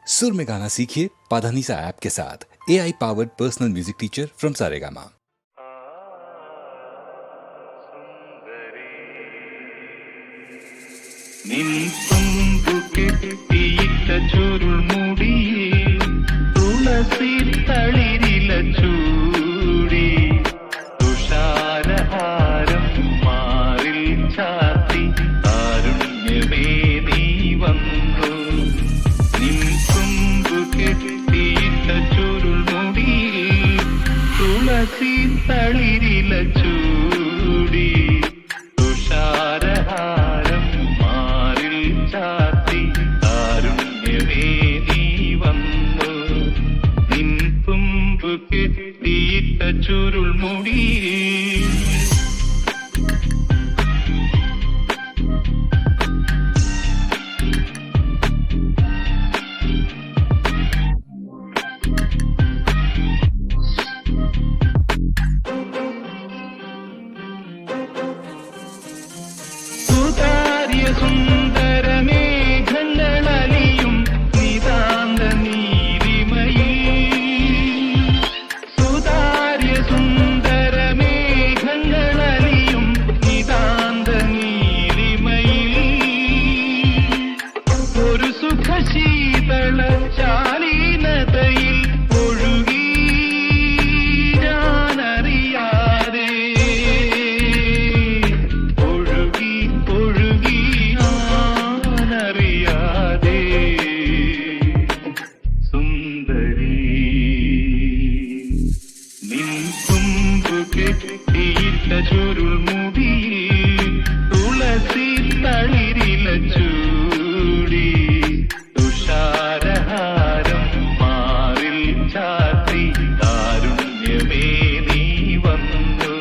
सुर में गाना सीखिए पाधानीसा ऐप के साथ। AI powered personal music teacher from Saregama. ചുരുൾ മുടിയിൽ തുളസി തളിരില ചൂടി തുഷാരഹാരം മാറിൽ ചാത്തി കാരുണ്യമേ നീ വന്നു നിൻ തുമ്പു കെട്ടിയിട്ട ചുരുൾ മുടിയിൽ തുളസി തളിരില ചൂടി തുഷാരഹാരം മാറിൽ ചാത്തി കാരുണ്യമേ നീ വന്നു നിൻ തുമ്പു കെട്ടിയിട്ട ചുരുൾ മുടിയിൽ സുന്ദരമേഘങ്ങളലിയും നിതാന്ത നീലിമയിൽ സുതാര്യ സുന്ദരമേഘങ്ങളലിയും നിതാന്ത നീലിമയിൽ ഒരു സുഖശീതള ശാലീനതയിൽ ഒഴുകി ഞാനറിയാതെ ഒഴുകി ഒഴുകി ഞാനറിയാതെ സുന്ദരി നിൻ തുമ്പു കെട്ടിയിട്ട ചുരുൾ മുടിയിൽ തുളസി തളിരില ചൂടി തുഷാരഹാരം മാറിൽ ചാത്തി കാരുണ്യമേ നീ വന്നു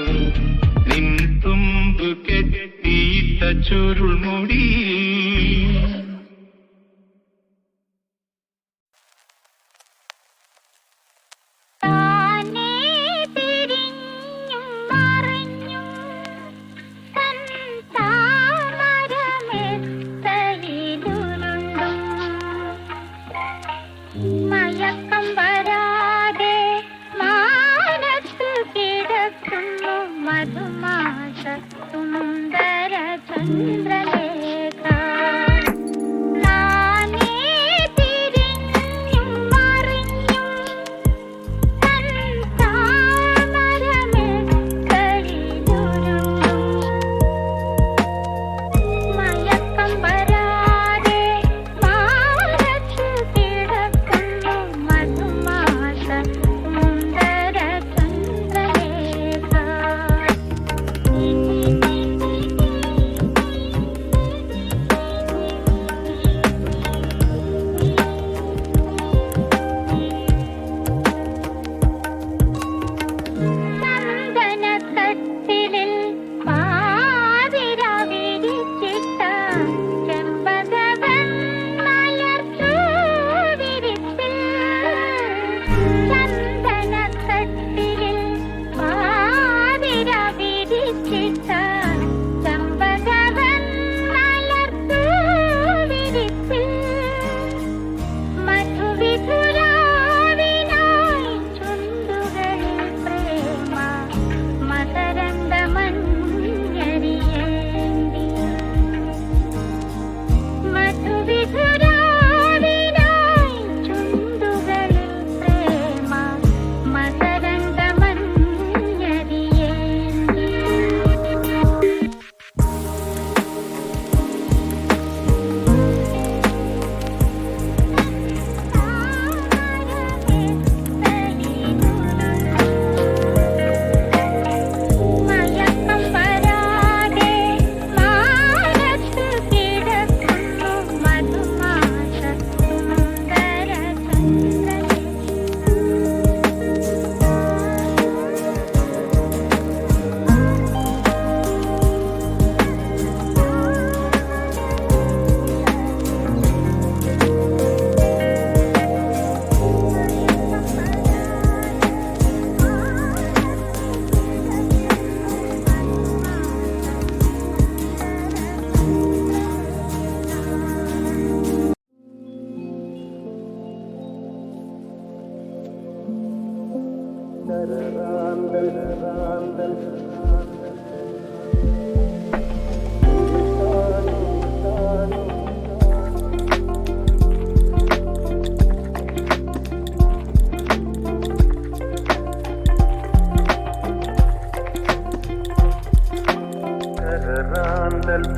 നിൻ തുമ്പു കെട്ടിയിട്ട ചുരുൾ മുടിയിൽ താനേ തിരിഞ്ഞും മറിഞ്ഞും തൻ താമരമെത്തയിലുരുണ്ടും മയക്കം വരാതെ മാനത്തു കിടക്കുന്നു മധുമാസ സുന്ദര ചന്ദ്രലേഖ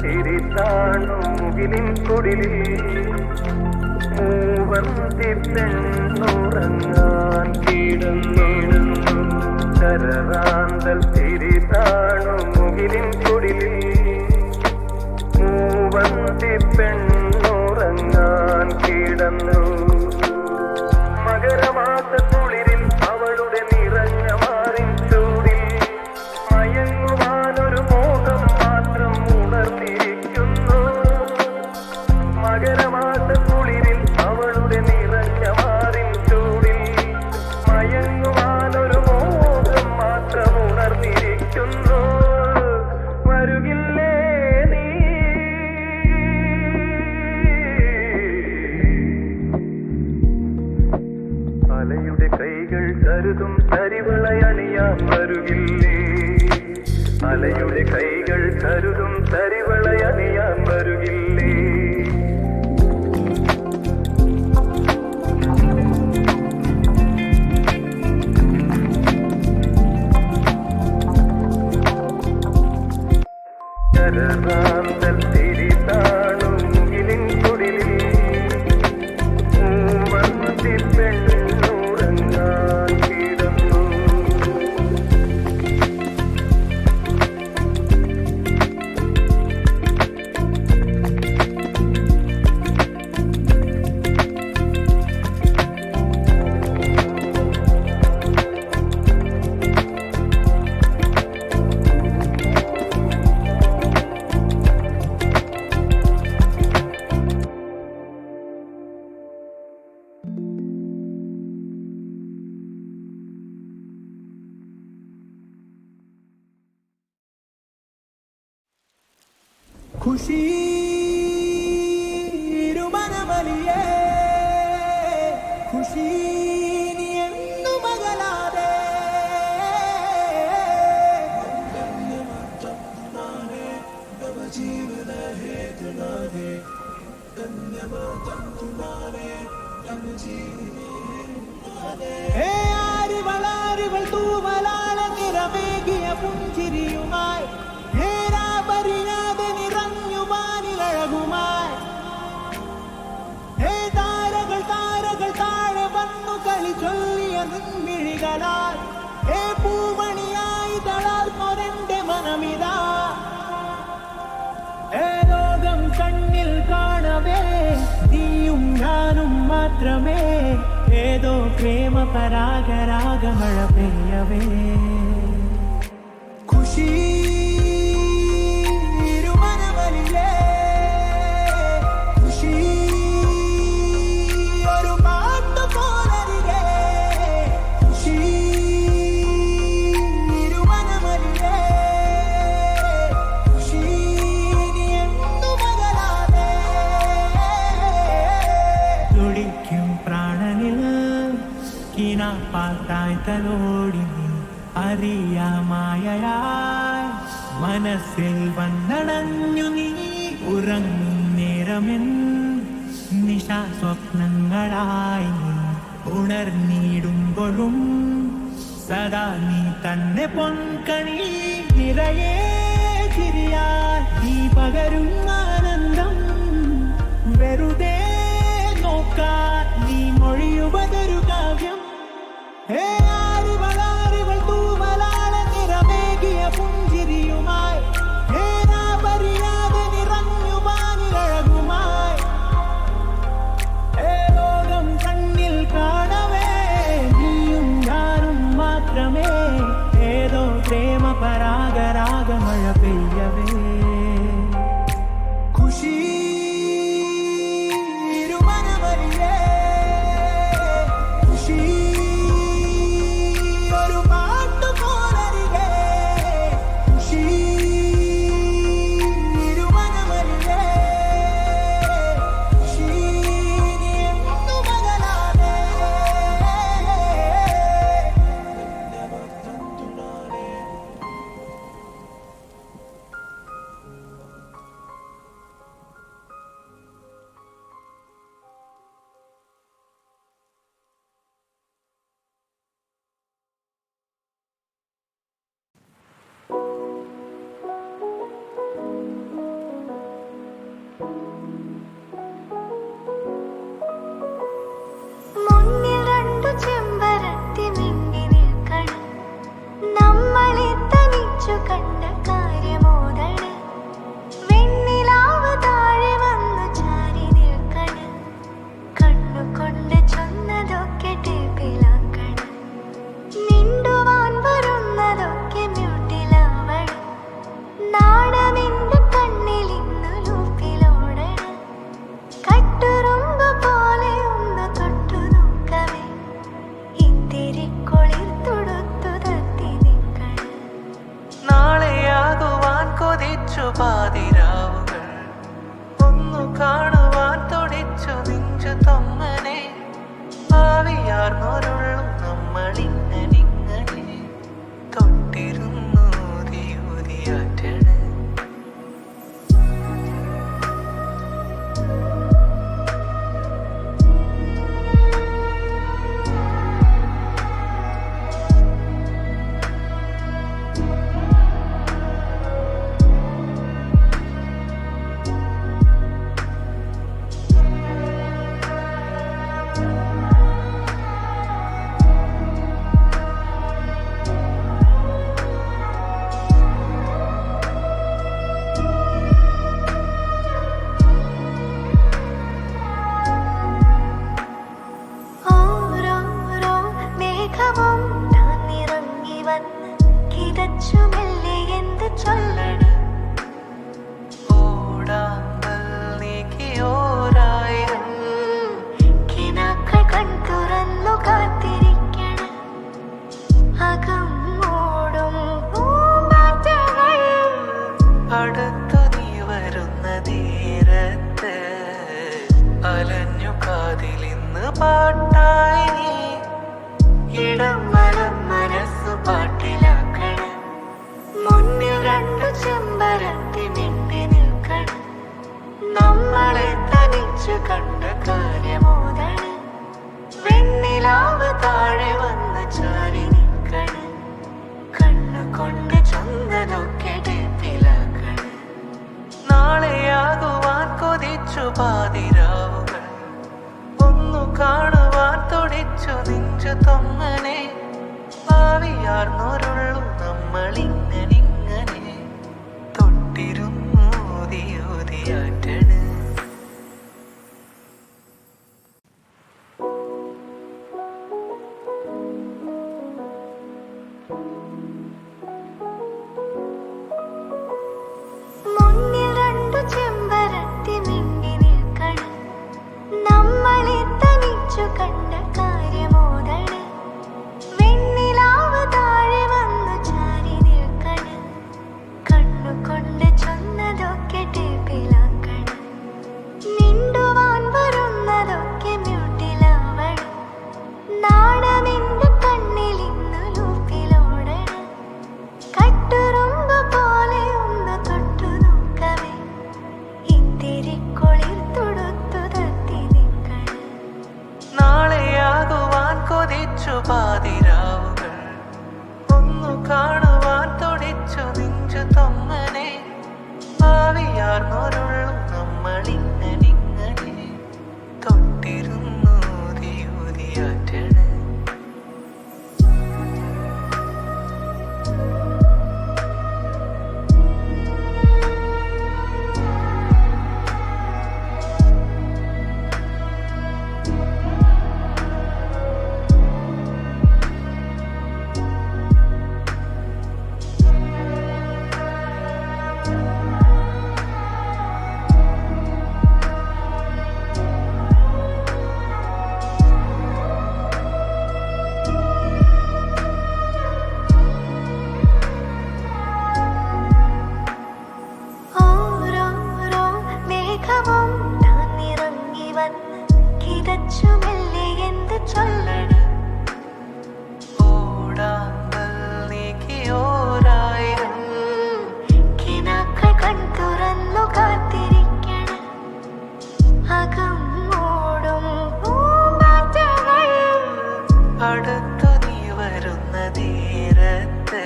തിരിത്താണു മുകിലിൻ കുടിലിൽ മൂവന്തി പെണ്ണുറങ്ങാൻ കിടന്നിടുന്നു. കരറാന്തൽ തിരിത്താണു മുകിലിൻ കുടിലിൽ മൂവന്തി പെണ്ണുറങ്ങാൻ കിടന്നു. മകരമാസ കുളിരിൽ അവളുടെ നിറഞ്ഞ മാറിൻ ചൂടിൽ മയങ്ങുവാനൊരു മോഹം മാത്രം ഉണർന്നിരിക്കുന്നു. മകരമാസ കുളിരിൽ അവളുടെ നിറഞ്ഞ മാറിൻ ചൂടിൽ മയങ്ങുവാനൊരു മോഹം മാത്രം ഉണർന്നിരിക്കുന്നു. വരുകില്ലേ നീ? അലയുടെ കൈകൾ കരുതും തരിവളയണിയാൻ വരുകില്ലേ? അലയുടെ കൈകൾ കരുതും തരിവളയണിയാൻ വരുകില്ലേ? കരറാന്തൽ തിരിതാണു മുകിലിൻ കുടിലിൽ മൂവന്തി പെണ്ണുറങ്ങാൻ കിടന്നു. ಖುಷಿ ಮನಬಲಿಯೇ ಖುಷಿ ಎಂದು ಮಗಲಾದೆ ಜೀವನ ಹೇತು ನಾನೇ ആരിവൾ തൂവലാള നിറമേകിയ പുഞ്ചിരിയുമായി നേരാപരിയാതെ നിറഞ്ഞു വാനിലഴകുമായി താരകൾ താഴെ വന്നു കളി ചൊല്ലിയ നിൻമിഴികളാൽ പൂമണിയായി തളർന്നൊരെന്റെ മനമിതാ ലോകം കണ്ണിൽ കാണവേ നീയും ഞാനും മാത്രമേ ഏതോ പ്രേമ പരാഗരാഗമഴ പെയ്യവേ ಖುಷಿ മനബലിയേ ಖುಷಿ ഒരു പാട്ട് പോലരികെ ಖುಷി മനബലിയേ ಖುಷി ಎಂದು മകലാതെ തുടിക്കും പ്രാണനിൽ കിന പാത്തായി തലോടി അറിയാമായയായി മനസ്സിൽ വന്നടഞ്ഞു നീ ഉറങ്ങും നേരമെൻ നിശാസ്വപ്നങ്ങളായി നീ ഉണർന്നിടുമ്പോഴും സദാ നീ തന്നെ പൊൻകണി നിറയെ ചിരിയാൽ നീ പകരും ആനന്ദം വെറുതെ നോക്കാൻ നീ മൊഴിയുവതൊരു കാവ്യം ആരിവൾ തൂവലാള നിറമേകിയ പുഞ്ചിരിയുമായി നേരാപരിയാതെ നിറഞ്ഞു വാനിലഴകുമായി ലോകം കണ്ണിൽ കാണവേ നീയും ഞാനും മാത്രമേ ഏതോ പ്രേമ പരാഗരാഗമഴ പെയ്യവേ ಖುಷಿ മനബലിയേ ಖುಷಿ ആവിയാർന്നൊരുള്ളും നമ്മളിങ്ങനെ തൊട്ടിരുന്നു ഊതിയാറ്റണ്. അടുത്തു നീ വരുന്ന നേരത്ത് അലഞ്ഞു കാതിലിന്ന് പാട്ടായി നീ ഇടം വലം മനസ്സു പാട്ടിലാക്കണം. മുന്നിൽ രണ്ടു ചെമ്പരത്തി മിണ്ടി നിൽക്കണം. നമ്മളെ തനിച്ചു കണ്ട കാര്യമോദണ്. വെണ്ണിലാവ് താഴെ വന്ന് ചാരി നിൽക്കണം. കണ്ണുകൊണ്ട് ചൊന്നതൊക്കെ ടേപ്പിലാക്കണം. നാളെയാകുവാൻ കൊതിച്ചു പാതിരാവുകൾ. ഒന്നു കാണുവാൻ തുടിച്ചു നെഞ്ചു തൊങ്ങനെ. ആവിയാർന്നൊരുള്ളും നമ്മളിങ്ങനെ തൊട്ടിരുന്നു ഊതിയാറ്റണ്. മുന്നിൽ രണ്ടു ചെമ്പരത്തി മിണ്ടി നിൽക്കണം. നമ്മളെ തനിച്ചു കണ്ട കാര്യമോദണ്. വെണ്ണിലാവ് താഴെ വന്നു ചാരി നിൽക്കണം. കണ്ണുകൊണ്ട് ചൊന്നതൊക്കെ ടേപ്പിലാക്കണം. മിണ്ടുവാൻ വരുന്നതൊക്കെ മ്യൂട്ടിലാവണം. നാണമെന്റെ കണ്ണിൽ ഇന്ന് ലൂപ്പിലോടണം. കട്ടുറുമ്പ് പോലെ ഒന്ന് തൊട്ടു നോക്കവേ. ഇത്തിരി കൊളിർ തൊടുത്തു തത്തി നിൽക്കണം. നാളെയാകുവാൻ കൊതിച്ചു പാതിരാവുകൾ. ഒന്നു കാണുവാൻ തുടിച്ചു നെഞ്ചു തൊങ്ങനെ. ആവിയാർന്നൊരുള്ളും നമ്മളിങ്ങനെ തൊട്ടിരുന്നു ഊതിയാറ്റണ്. ഓരോരോ മേഘവും താനിറങ്ങി വന്ന് കിതച്ചു മെല്ലെ എന്ത് ചൊല്ലണം. ഓടാമ്പൽ നീക്കിയോരായിരം കിനാക്കൾ കൺ തുറന്നു കാത്തിരിക്കണം. അകം മൂടും പൂമ്പാറ്റകൾ അടുത്തു നീ വരുന്ന നേരത്ത്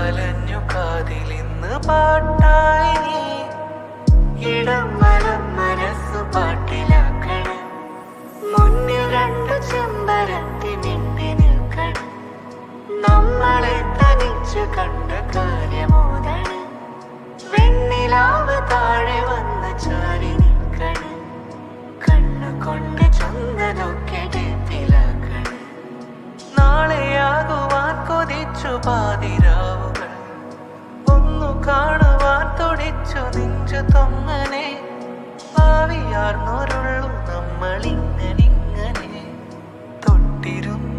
അലഞ്ഞു കാതിലിന്ന് പാട്ടായി നീ ഇടം വലം മനസ്സു പാട്ടിലാക്കണം. മുന്നിൽ രണ്ടു ചെമ്പരത്തി മിണ്ടി നിൽക്കണം. നമ്മളെ തനിച്ചു കണ്ട കാര്യമോദണ്. വെണ്ണിലാവ് താഴെ വന്ന് ചാരി നിൽക്കണം. കണ്ണുകൊണ്ട് ചൊന്നതൊക്കെ ടേപ്പിലാക്കണം. നാളെയാകുവാൻ കൊതിച്ചു പാതിരാവുകൾ. ഒന്നു കാണുവാൻ തുടിച്ചു നെഞ്ചു തൊങ്ങനെ. ആവിയാർന്നൊരുള്ളും നമ്മളിങ്ങനെ തൊട്ടിരുന്നു